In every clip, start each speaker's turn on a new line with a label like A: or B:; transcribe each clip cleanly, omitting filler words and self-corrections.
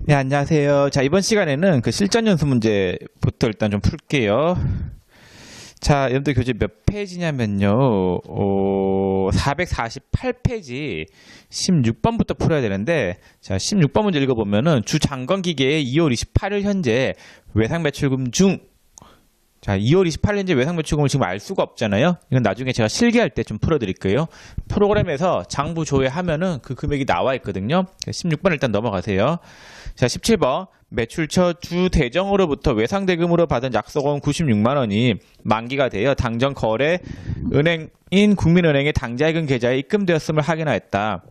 A: 네, 안녕하세요. 자, 이번 시간에는 그 실전 연수 문제부터 일단 좀 풀게요. 자, 여러분들 교재 몇 페이지냐면요. 448페이지 16번부터 풀어야 되는데, 자, 16번 문제 읽어보면은 주 장건기계의 2월 28일 현재 외상 매출금 중, 자, 2월 28일 현재 외상 매출금을 지금 알 수가 없잖아요. 이건 나중에 제가 실기할 때 좀 풀어드릴게요. 프로그램에서 장부 조회하면은 그 금액이 나와 있거든요. 16번 일단 넘어가세요. 자, 17번. 매출처 주 대정으로부터 외상대금으로 받은 약속원 96만 원이 만기가 되어 당전 거래 은행인 국민은행의 당자예금 계좌에 입금되었음을 확인하였다.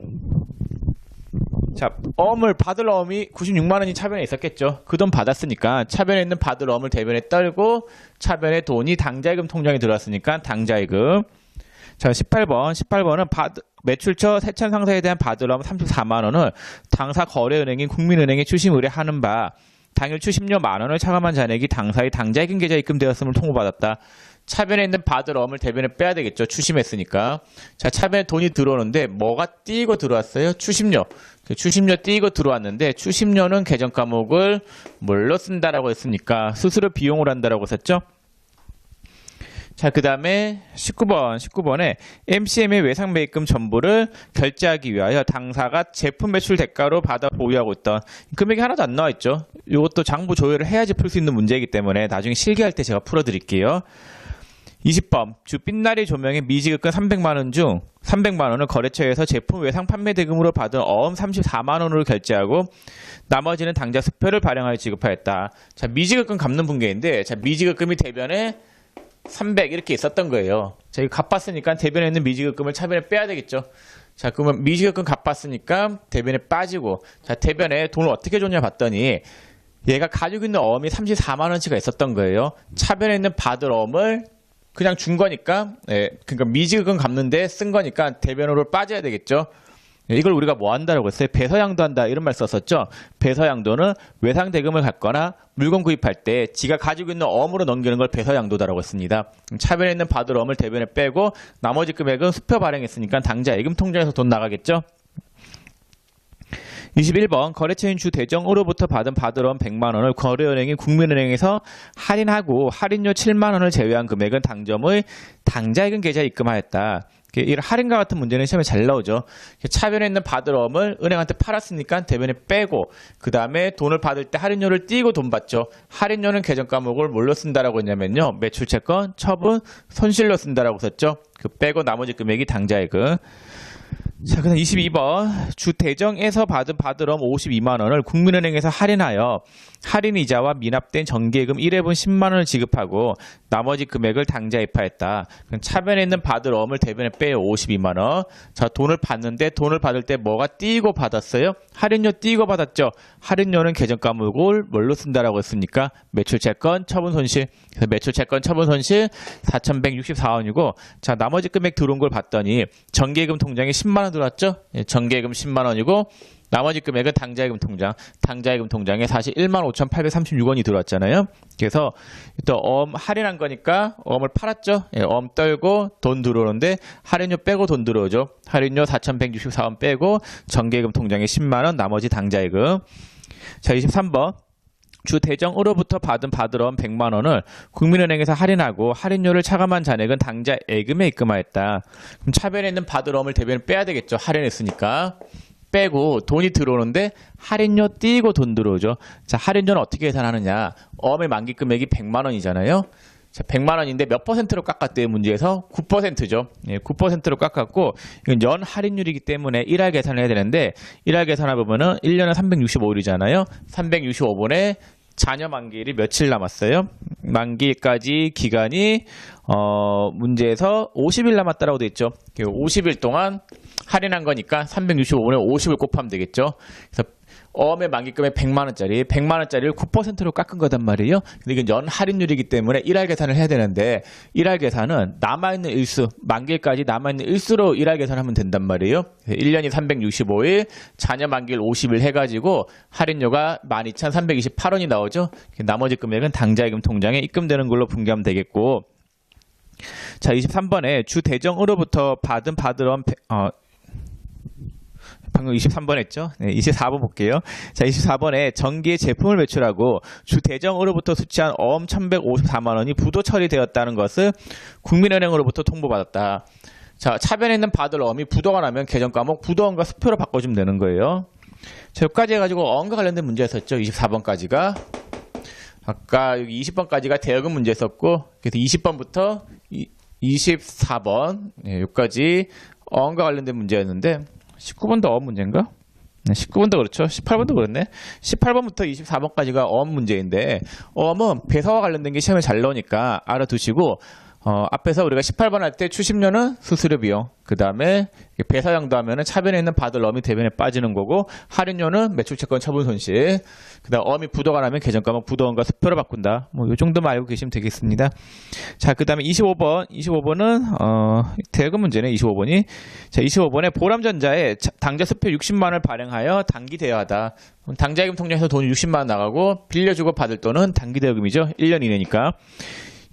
A: 자, 어음을 받을 어음이 96만 원이 차변에 있었겠죠. 그 돈 받았으니까 차변에 있는 받을 어음을 대변에 떨고 차변에 돈이 당자예금 통장에 들어왔으니까 당자예금. 자, 18번은 매출처 세천 상사에 대한 받을 어음 34만 원을 당사 거래은행인 국민은행에 추심 의뢰하는 바 당일 추심료 만 원을 차감한 잔액이 당사의 당자예금 계좌에 입금되었음을 통보받았다. 차변에 있는 받을 어음을 대변에 빼야 되겠죠. 추심했으니까. 자, 차변에 돈이 들어오는데 뭐가 띄고 들어왔어요? 추심료. 추심료 띄고 들어왔는데 추심료는 계정 과목을 뭘로 쓴다라고 했습니까? 수수료 비용으로 한다라고 썼죠? 자, 그 다음에 19번에 MCM의 외상 매입금 전부를 결제하기 위하여 당사가 제품 매출 대가로 받아 보유하고 있던 금액이 하나도 안 나와 있죠. 이것도 장부 조회를 해야지 풀 수 있는 문제이기 때문에 나중에 실기할 때 제가 풀어드릴게요. 20번 주 빛나리 조명의 미지급금 300만 원 중 300만 원을 거래처에서 제품 외상 판매 대금으로 받은 어음 34만 원으로 결제하고 나머지는 당자 수표를 발행하여 지급하였다. 자, 미지급금 갚는 분계인데, 자, 미지급금이 대변에 300 이렇게 있었던 거예요. 자, 이거 갚았으니까 대변에 있는 미지급금을 차변에 빼야 되겠죠. 자, 그러면 미지급금 갚았으니까 대변에 빠지고, 자, 대변에 돈을 어떻게 줬냐 봤더니 얘가 가지고 있는 어음이 34만 원치가 있었던 거예요. 차변에 있는 받을 어음을 그냥 준 거니까, 그러니까 미지급금 갚는데 쓴 거니까 대변으로 빠져야 되겠죠. 이걸 우리가 뭐 한다라고 했어요? 배서양도 한다 이런 말 썼었죠. 배서양도는 외상 대금을 갖거나 물건 구입할 때 지가 가지고 있는 어음으로 넘기는 걸 배서양도다라고 했습니다. 차변에 있는 받을 어음을 대변에 빼고 나머지 금액은 수표 발행했으니까 당자 예금 통장에서 돈 나가겠죠. 21번 거래처인 주 대정으로부터 받은 받을 어음 100만 원을 거래은행인 국민은행에서 할인하고 할인료 7만 원을 제외한 금액은 당점의 당자예금 계좌에 입금하였다. 이 할인과 같은 문제는 시험에 잘 나오죠. 차변에 있는 받을 어음을 은행한테 팔았으니까 대변에 빼고 그 다음에 돈을 받을 때 할인료를 띄고 돈 받죠. 할인료는 계정 과목을 뭘로 쓴다라고 했냐면요. 매출채권, 처분, 손실로 쓴다라고 썼죠. 그 빼고 나머지 금액이 당자예금. 자, 그다음 22번 주 대정에서 받은 받을 어음 52만 원을 국민은행에서 할인하여 할인 이자와 미납된 정기예금 1회분 10만 원을 지급하고 나머지 금액을 당자에 입하였다. 그럼 차변에 있는 받을 어음을 대변에 빼요. 52만 원. 자, 돈을 받는데 돈을 받을 때 뭐가 띄고 받았어요? 할인료 띄고 받았죠. 할인료는 계정 과목을 뭘로 쓴다라고 했습니까? 매출채권, 처분 손실. 그래서 매출채권, 처분 손실 4,164원이고 자, 나머지 금액 들어온 걸 봤더니 정기예금 통장에 10만 원 들어왔죠? 예, 정기예금 10만 원이고 나머지 금액은 당자예금 통장. 당자예금 통장에 사실 15,836원이 들어왔잖아요. 그래서 또 어음 할인한 거니까 어음을 팔았죠. 예, 어음 떨고 돈 들어오는데 할인료 빼고 돈 들어오죠. 할인료 4,164원 빼고 정기예금 통장에 10만 원, 나머지 당자예금. 자, 23번. 주 대정으로부터 받은 받을 어음 100만 원을 국민은행에서 할인하고 할인료를 차감한 잔액은 당자 예금에 입금하였다. 그럼 차변에 있는 받을 어음을 대변에 빼야 되겠죠. 할인했으니까. 빼고 돈이 들어오는데 할인료 띄고 돈 들어오죠. 자, 할인료는 어떻게 계산하느냐. 어음의 만기 금액이 100만 원이잖아요. 자, 100만 원인데 몇 퍼센트로 깎았대요? 문제에서 9%죠. 예, 9%로 깎았고 이건 연 할인율이기 때문에 1할 계산을 해야 되는데 1할 계산해 보면은 1년은 365일이잖아요. 365분에 자녀 만기일이 며칠 남았어요? 만기일까지 기간이 문제에서 50일 남았다라고 돼 있죠. 50일 동안 할인한 거니까 365분에 50을 곱하면 되겠죠. 그래서 어음의 만기금액 100만 원짜리, 100만 원짜리를 9%로 깎은 거단 말이에요. 근데 이건 연 할인율이기 때문에 1할 계산을 해야 되는데 1할 계산은 남아있는 일수, 만기일까지 남아있는 일수로 1할 계산하면 된단 말이에요. 1년이 365일, 자녀 만기일 50일 해가지고 할인료가 12,328원이 나오죠. 나머지 금액은 당자예금 통장에 입금되는 걸로 분개하면 되겠고 자, 23번에 주 대정으로부터 받은 받을 어음 방금 23번 했죠? 네, 24번 볼게요. 자, 24번에 전기의 제품을 매출하고 주 대정으로부터 수취한 어음 1154만 원이 부도 처리되었다는 것을 국민은행으로부터 통보받았다. 자, 차변에 있는 받을 어음이 부도가 나면 계정 과목 부도어음과 수표로 바꿔주면 되는 거예요. 자, 여기까지 해가지고 어음과 관련된 문제였었죠. 24번까지가. 아까 여기 20번까지가 대여금 문제였었고, 그래서 20번부터 24번, 네, 여기까지 어음과 관련된 문제였는데, 19번도 어음 문제인가? 네, 19번도 그렇죠. 18번도 그렇네. 18번부터 24번까지가 어음 문제인데, 어음은 배서와 관련된 게 시험에 잘 나오니까 알아두시고, 앞에서 우리가 18번 할 때 추심료는 수수료 비용, 그 다음에 배서양도 하면은 차변에 있는 받을 어음이 대변에 빠지는 거고, 할인료는 매출채권 처분 손실, 그 다음 어음이 부도가 나면 계정 과목 부도어음과 수표로 바꾼다. 뭐 요 정도만 알고 계시면 되겠습니다. 자, 그 다음에 25번은 대여금 문제네. 25번이. 자, 25번에 보람전자에 당좌 수표 60만 원을 발행하여 단기 대여하다. 당좌예금 통장에서 돈이 60만 원 나가고 빌려주고 받을 돈은 단기 대여금이죠. 1년 이내니까.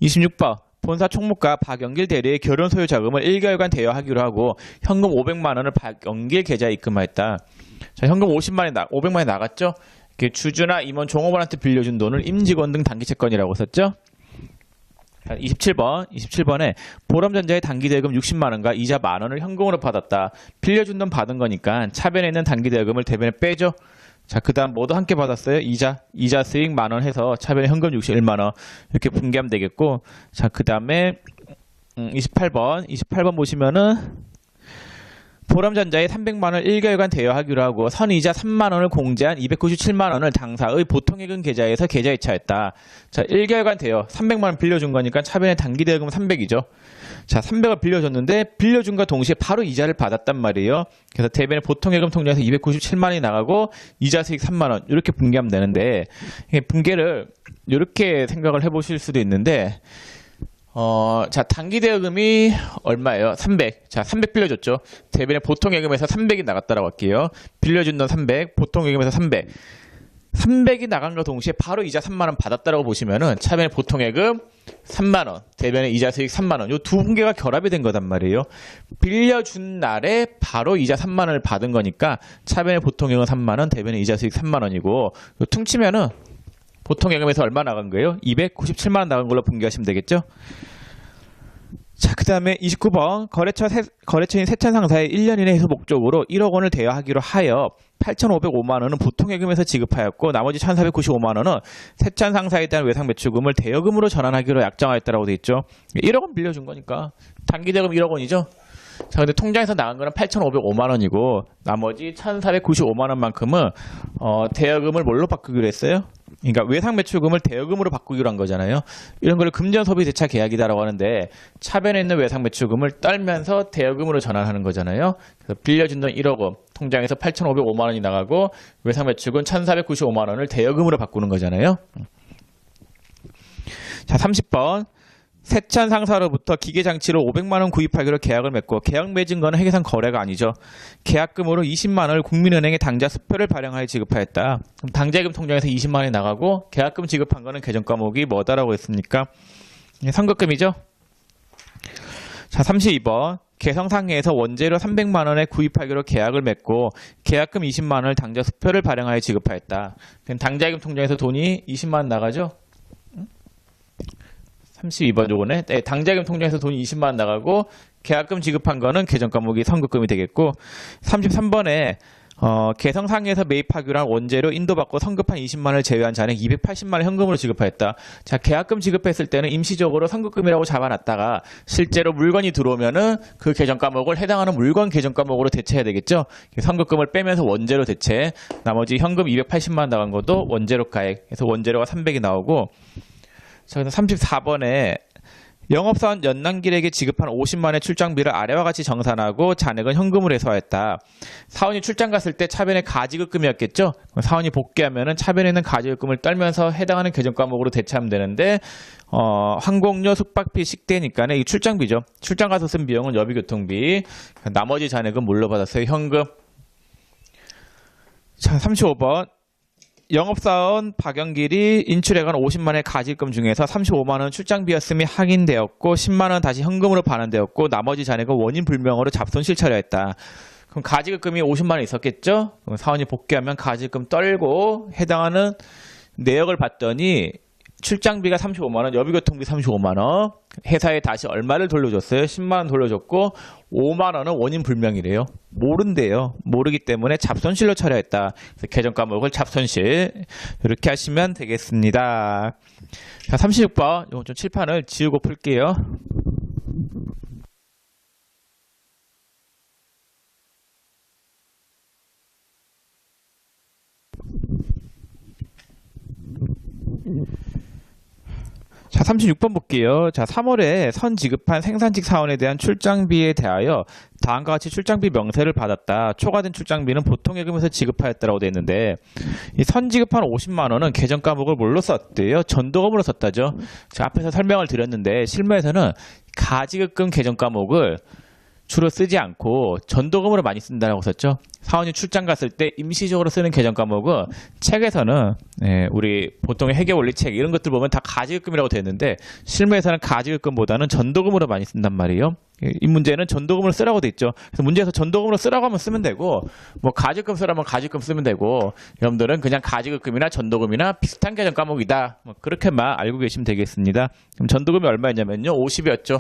A: 26번. 본사 총무과 박영길 대리의 결혼 소유 자금을 1개월간 대여하기로 하고 현금 500만 원을 박영길 계좌에 입금하였다. 자, 현금 500만 원이 나갔죠. 주주나 임원 종업원한테 빌려준 돈을 임직원 등 단기 채권이라고 썼죠. 27번에 보람전자의 단기 대여금 60만 원과 이자 만 원을 현금으로 받았다. 빌려준 돈 받은 거니까 차변에 있는 단기 대여금을 대변에 빼죠. 자, 그 다음 뭐도 함께 받았어요? 이자 수익 만 원 해서 차변에 현금 61만 원 이렇게 분개하면 되겠고, 자, 그 다음에 28번 보시면은 보람전자에 300만 원을 1개월간 대여하기로 하고 선이자 3만 원을 공제한 297만 원을 당사의 보통예금 계좌에서 계좌 이체했다. 자, 1개월간 대여 300만 원 빌려준 거니까 차변의 단기 대여금은 300이죠. 자, 300을 빌려줬는데 빌려준과 동시에 바로 이자를 받았단 말이에요. 그래서 대변의 보통예금 통장에서 297만 원이 나가고 이자 수익 3만 원 이렇게 분개하면 되는데, 분개를 이렇게 생각을 해보실 수도 있는데, 자, 단기 대여금이 얼마예요? 300. 자, 300 빌려줬죠. 대변의 보통예금에서 300이 나갔다라고 할게요. 빌려준 돈 300, 보통예금에서 300. 300이 나간과 동시에 바로 이자 3만 원 받았다라고 보시면은 차변의 보통예금 3만 원, 대변의 이자 수익 3만 원. 요 두 분개가 결합이 된 거단 말이에요. 빌려준 날에 바로 이자 3만 원을 받은 거니까 차변의 보통예금 3만 원, 대변의 이자 수익 3만 원이고, 요 퉁치면은 보통예금에서 얼마 나간 거예요? 297만 원 나간 걸로 분개하시면 되겠죠? 자, 그 다음에 29번 거래처인 세천상사에 1년 이내 해소 목적으로 1억 원을 대여하기로 하여 8,505만 원은 보통예금에서 지급하였고 나머지 1,495만 원은 세천상사에 대한 외상매출금을 대여금으로 전환하기로 약정하였다라고 되어 있죠. 1억 원 빌려준 거니까 단기대여금 1억 원이죠. 자, 근데 통장에서 나간 거는 8,505만 원이고 나머지 1,495만 원만큼은 대여금을 뭘로 바꾸기로 했어요? 그러니까 외상매출금을 대여금으로 바꾸기로 한 거잖아요. 이런 걸 금전소비대차 계약이다라고 하는데 차변에 있는 외상매출금을 떨면서 대여금으로 전환하는 거잖아요. 그래서 빌려준 돈 1억 원, 통장에서 8,505만 원이 나가고 외상매출금 1,495만 원을 대여금으로 바꾸는 거잖아요. 자, 30번. 세천 상사로부터 기계장치를 500만 원 구입하기로 계약을 맺고 계약 맺은 거는 회계상 거래가 아니죠. 계약금으로 20만 원을 국민은행에 당좌 수표를 발행하여 지급하였다. 그럼 당좌예금 통장에서 20만 원이 나가고 계약금 지급한 거는 계정 과목이 뭐다라고 했습니까? 선급금이죠. 자, 32번. 개성상해에서 원재료 300만 원에 구입하기로 계약을 맺고 계약금 20만 원을 당좌 수표를 발행하여 지급하였다. 그럼 당좌예금 통장에서 돈이 20만 원 나가죠? 32번 요거네. 네, 당좌예금 통장에서 돈이 20만 원 나가고 계약금 지급한 거는 계정 과목이 선급금이 되겠고, 33번에 개성상해에서 매입하기로 한 원재료 인도받고 선급한 20만 원을 제외한 잔액 280만 원 현금으로 지급하였다. 자, 계약금 지급했을 때는 임시적으로 선급금이라고 잡아놨다가 실제로 물건이 들어오면은 그 계정 과목을 해당하는 물건 계정 과목으로 대체해야 되겠죠. 선급금을 빼면서 원재료 대체, 나머지 현금 280만 원 나간 것도 원재료 가액, 그래서 원재료가 300이 나오고, 자, 34번에 영업사원 연남길에게 지급한 50만 원의 출장비를 아래와 같이 정산하고 잔액은 현금으로 해소하였다. 사원이 출장 갔을 때 차변의 가지급금이었겠죠. 사원이 복귀하면은 차변에 있는 가지급금을 떨면서 해당하는 계정 과목으로 대체하면 되는데, 항공료, 숙박비, 식대니까는 이 출장비죠. 출장 가서 쓴 비용은 여비교통비. 나머지 잔액은 뭘로 받았어요? 현금. 자, 35번. 영업사원 박영길이 인출액은 50만 원의 가지금 중에서 35만 원 출장비였음이 확인되었고 10만 원 다시 현금으로 반환되었고 나머지 잔액은 원인 불명으로 잡손실 처리했다. 그럼 가지급금이 50만 원 있었겠죠? 그럼 사원이 복귀하면 가지급금 떨고 해당하는 내역을 봤더니 출장비가 35만 원, 여비교통비 35만 원, 회사에 다시 얼마를 돌려줬어요? 10만 원 돌려줬고 5만 원은 원인 불명이래요. 모른대요. 모르기 때문에 잡손실로 처리했다. 그래서 계정 과목을 잡손실 이렇게 하시면 되겠습니다. 자, 36번 이건 좀 칠판을 지우고 풀게요. 자, 36번 볼게요. 자, 3월에 선 지급한 생산직 사원에 대한 출장비에 대하여 다음과 같이 출장비 명세를 받았다. 초과된 출장비는 보통예금에서 지급하였다라고 되어 있는데 이 선 지급한 50만 원은 계정 과목을 뭘로 썼대요? 전도금으로 썼다죠. 제가 앞에서 설명을 드렸는데 실무에서는 가지급금 계정 과목을 주로 쓰지 않고 전도금으로 많이 쓴다라고 썼죠. 사원이 출장 갔을 때 임시적으로 쓰는 계정 과목은 책에서는 우리 보통의 회계원리 책 이런 것들 보면 다 가지급금이라고 되어 있는데 실무에서는 가지급금보다는 전도금으로 많이 쓴단 말이에요. 이 문제는 전도금으로 쓰라고 돼 있죠. 그래서 문제에서 전도금으로 쓰라고 하면 쓰면 되고 뭐 가지급금 쓰라면 가지급금 쓰면 되고 여러분들은 그냥 가지급금이나 전도금이나 비슷한 계정 과목이다. 뭐 그렇게만 알고 계시면 되겠습니다. 그럼 전도금이 얼마였냐면요. 50이었죠.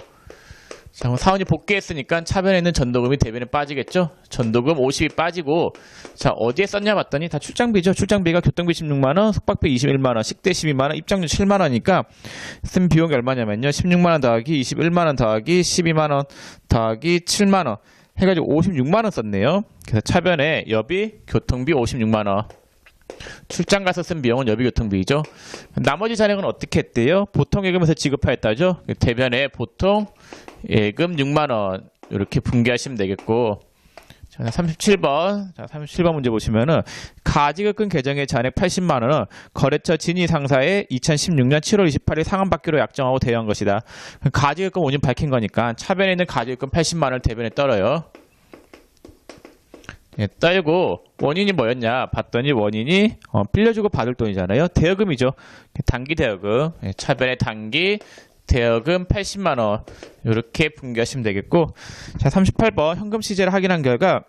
A: 자, 그럼 사원이 복귀했으니까 차변에 있는 전도금이 대변에 빠지겠죠? 전도금 50이 빠지고, 자, 어디에 썼냐 봤더니 다 출장비죠. 출장비가 교통비 16만원, 숙박비 21만원, 식대 12만원, 입장료 7만원이니까 쓴 비용이 얼마냐면요. 16만원 더하기 21만원 더하기 12만원 더하기 7만원 해가지고 56만원 썼네요. 그래서 차변에 여비, 교통비 56만원. 출장 가서 쓴 비용은 여비교통비이죠. 나머지 잔액은 어떻게 했대요? 보통예금에서 지급하였다죠. 대변에 보통예금 6만원 이렇게 분개하시면 되겠고, 자, 37번. 자, 37번 문제 보시면은 가지급금 계정의 잔액 80만원은 거래처 진위 상사의 2016년 7월 28일 상환받기로 약정하고 대여한 것이다. 가지급금 원인 밝힌 거니까 차변에 있는 가지급금 80만원을 대변에 떨어요. 떨고 원인이 뭐였냐 봤더니 원인이 빌려주고 받을 돈이잖아요. 대여금이죠. 단기 대여금. 차변에 단기 대여금 80만원 이렇게 분개하시면 되겠고, 자, 38번 현금 시제를 확인한 결과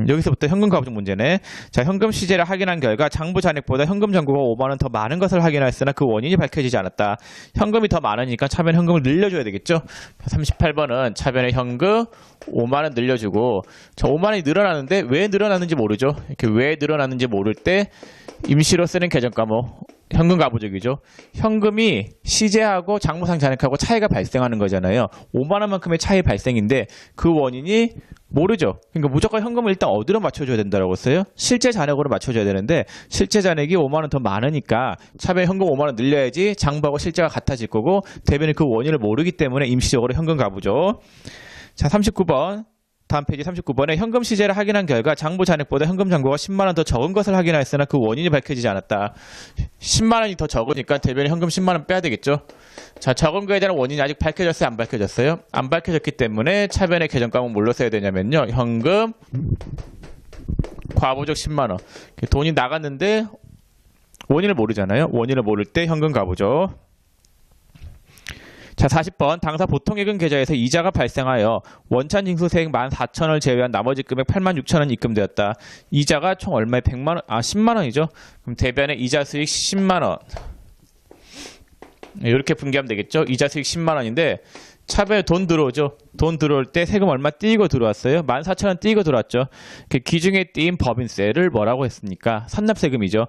A: 여기서부터 현금 가부족 문제네. 자, 현금 시제를 확인한 결과 장부 잔액보다 현금 잔고가 5만원 더 많은 것을 확인하였으나 그 원인이 밝혀지지 않았다. 현금이 더 많으니까 차변에 현금을 늘려줘야 되겠죠. 38번은 차변에 현금 5만원 늘려주고, 자, 5만원이 늘어나는데 왜 늘어났는지 모르죠. 이렇게 왜 늘어났는지 모를 때 임시로 쓰는 계정 과목 현금 가부족이죠. 현금이 시제하고 장부상 잔액하고 차이가 발생하는 거잖아요. 5만원만큼의 차이 발생인데 그 원인이 모르죠. 그러니까 무조건 현금을 일단 어디로 맞춰줘야 된다고 했어요? 실제 잔액으로 맞춰줘야 되는데 실제 잔액이 5만원 더 많으니까 차변에 현금 5만원 늘려야지 장부하고 실제가 같아질 거고 대변인 그 원인을 모르기 때문에 임시적으로 현금 가부죠. 자, 39번. 다음 페이지 39번에 현금 시제를 확인한 결과 장부 잔액보다 현금 잔고가 10만원 더 적은 것을 확인하였으나 그 원인이 밝혀지지 않았다. 10만원이 더 적으니까 대변에 현금 10만원 빼야 되겠죠. 자, 적은 거에 대한 원인이 아직 밝혀졌어요? 안 밝혀졌어요? 안 밝혀졌기 때문에 차변의 계정 과목 뭘로 써야 되냐면요. 현금 과부족 10만원. 돈이 나갔는데 원인을 모르잖아요. 원인을 모를 때 현금 가부죠. 자, 40번 당사 보통예금 계좌에서 이자가 발생하여 원천 징수세액 14,000원을 제외한 나머지 금액 86,000원 입금되었다. 이자가 총 얼마에 100만원, 10만원이죠. 그럼 대변에 이자 수익 10만원. 이렇게 분개하면 되겠죠. 이자 수익 10만원인데 차변에 돈 들어오죠. 돈 들어올 때 세금 얼마 띄고 들어왔어요? 14,000원 띄고 들어왔죠. 기중에 띄인 법인세를 뭐라고 했습니까? 선납세금이죠.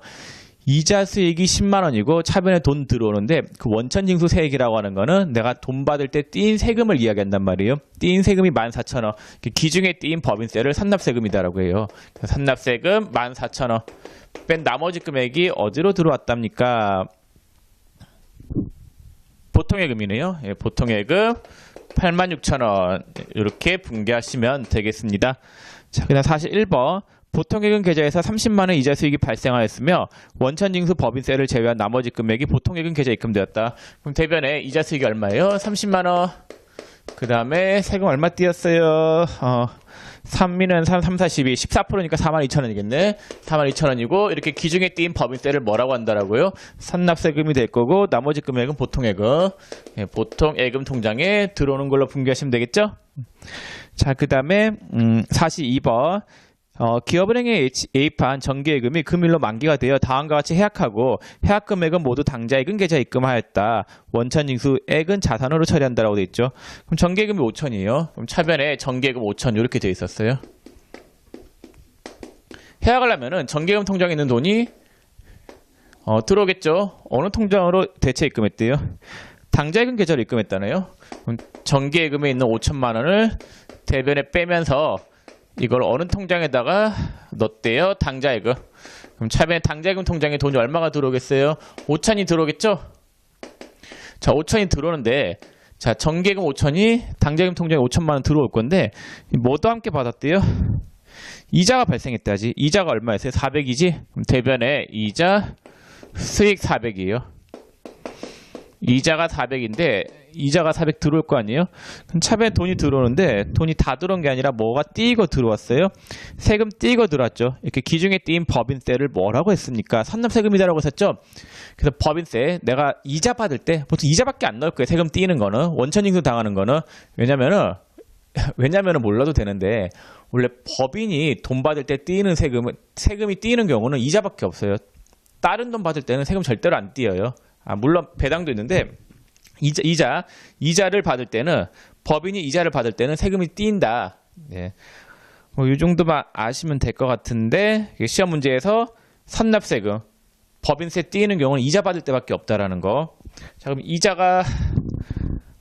A: 이자 수익이 10만원이고 차변에 돈 들어오는데 그 원천징수세액이라고 하는 거는 내가 돈 받을 때 띄인 세금을 이야기한단 말이에요. 띄인 세금이 14,000원. 기중에 띄인 법인세를 선납세금이다라고 해요. 선납세금 14,000원. 뺀 나머지 금액이 어디로 들어왔답니까? 보통예금이네요. 예, 보통예금 86,000원. 이렇게 분개하시면 되겠습니다. 자, 그다음 41번. 보통예금 계좌에서 30만원 이자 수익이 발생하였으며 원천징수 법인세를 제외한 나머지 금액이 보통예금 계좌에 입금되었다. 그럼 대변에 이자 수익이 얼마예요? 30만원. 그 다음에 세금 얼마 띄었어요? 3미는 3, 42, 14%니까 42,000원이겠네. 42,000원이고 이렇게 기중에 띄인 법인세를 뭐라고 한다라고요? 선납세금이 될 거고 나머지 금액은 보통예금. 예, 보통예금 통장에 들어오는 걸로 분개하시면 되겠죠? 자, 그 다음에 42번. 기업은행에 예입한 정기예금이 금일로 만기가 되어 다음과 같이 해약하고 해약 금액은 모두 당좌예금 계좌에 입금하였다. 원천징수액은 자산으로 처리한다라고 되어 있죠. 그럼 정기예금이 5천이에요. 그럼 차변에 정기예금 5천 이렇게 되어 있었어요. 해약을 하면은 정기예금 통장에 있는 돈이 들어오겠죠. 어느 통장으로 대체 입금했대요? 당좌예금 계좌로 입금했다네요. 그럼 정기예금에 있는 5천만 원을 대변에 빼면서 이걸 어느 통장에다가 넣었대요? 당좌예금. 그럼 차변에 당좌예금 통장에 돈이 얼마가 들어오겠어요? 5천이 들어오겠죠? 자, 5천이 들어오는데, 자, 정기예금 5천이 당좌예금 통장에 5천만 원 들어올 건데, 뭐도 함께 받았대요? 이자가 발생했다지. 이자가 얼마였어요? 400이지? 그럼 대변에 이자, 수익 400이에요. 이자가 400인데 이자가 400 들어올 거 아니에요? 그럼 차변에 돈이 들어오는데 돈이 다 들어온 게 아니라 뭐가 띄고 들어왔어요? 세금 띄고 들어왔죠. 이렇게 기중에 띄인 법인세를 뭐라고 했습니까? 선납세금이다라고 했었죠. 그래서 법인세 내가 이자 받을 때 보통 이자밖에 안 넣을 거예요. 세금 띄는 거는 원천징수 당하는 거는 왜냐면은 몰라도 되는데 원래 법인이 돈 받을 때 띄는 세금이 띄는 경우는 이자밖에 없어요. 다른 돈 받을 때는 세금 절대로 안 띄어요. 물론 배당도 있는데 이자를 받을 때는 법인이 이자를 받을 때는 세금이 띄인다. 네. 이 정도만 아시면 될 것 같은데 시험 문제에서 선납세금 법인세 띄는 경우는 이자 받을 때밖에 없다라는 거. 자, 그럼 이자가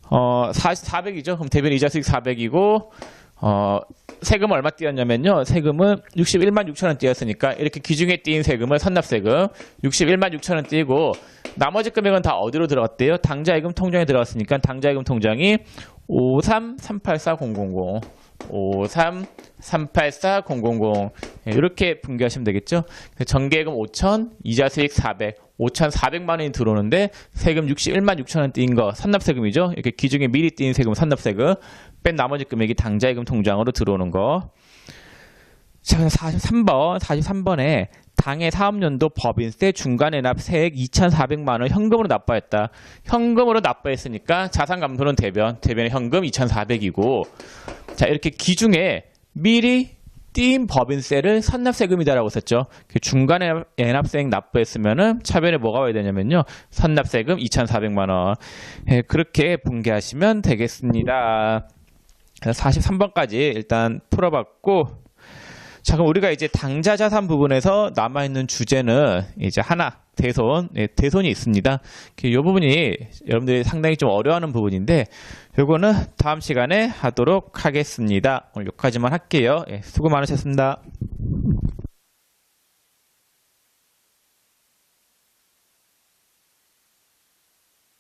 A: 400이죠. 그럼 대변 이자 수익 400이고 세금은 얼마 띄었냐면요. 세금은 61만 6천 원 띄었으니까 이렇게 기중에 띄인 세금을 선납세금 61만 6천 원 띄고 나머지 금액은 다 어디로 들어갔대요? 당좌예금 통장에 들어갔으니까 당좌예금 통장이 53384,000 53384,000 이렇게 분개하시면 되겠죠. 정기예금 5천, 이자 수익 400, 5,400만 원이 들어오는데 세금 61만 6천 원 띄인 거 선납세금이죠. 이렇게 기중에 미리 띄인 세금 선납세금 뺀 나머지 금액이 당좌예금 통장으로 들어오는 거. 자, 43번에 당해 사업연도 법인세 중간에납 세액 2,400만 원 현금으로 납부했다. 현금으로 납부했으니까 자산감소는 대변에 현금 2,400이고 자, 이렇게 기중에 미리 띄인 법인세를 선납세금이다라고 썼죠. 중간에 애납세액 납부했으면은 차변에 뭐가 와야 되냐면요. 선납세금 2,400만 원. 그렇게 분개하시면 되겠습니다. 43번까지 일단 풀어봤고 자, 그럼 우리가 이제 당좌자산 부분에서 남아있는 주제는 이제 하나, 대손이 있습니다. 이 부분이 여러분들이 상당히 좀 어려워하는 부분인데, 요거는 다음 시간에 하도록 하겠습니다. 오늘 여기까지만 할게요. 수고 많으셨습니다.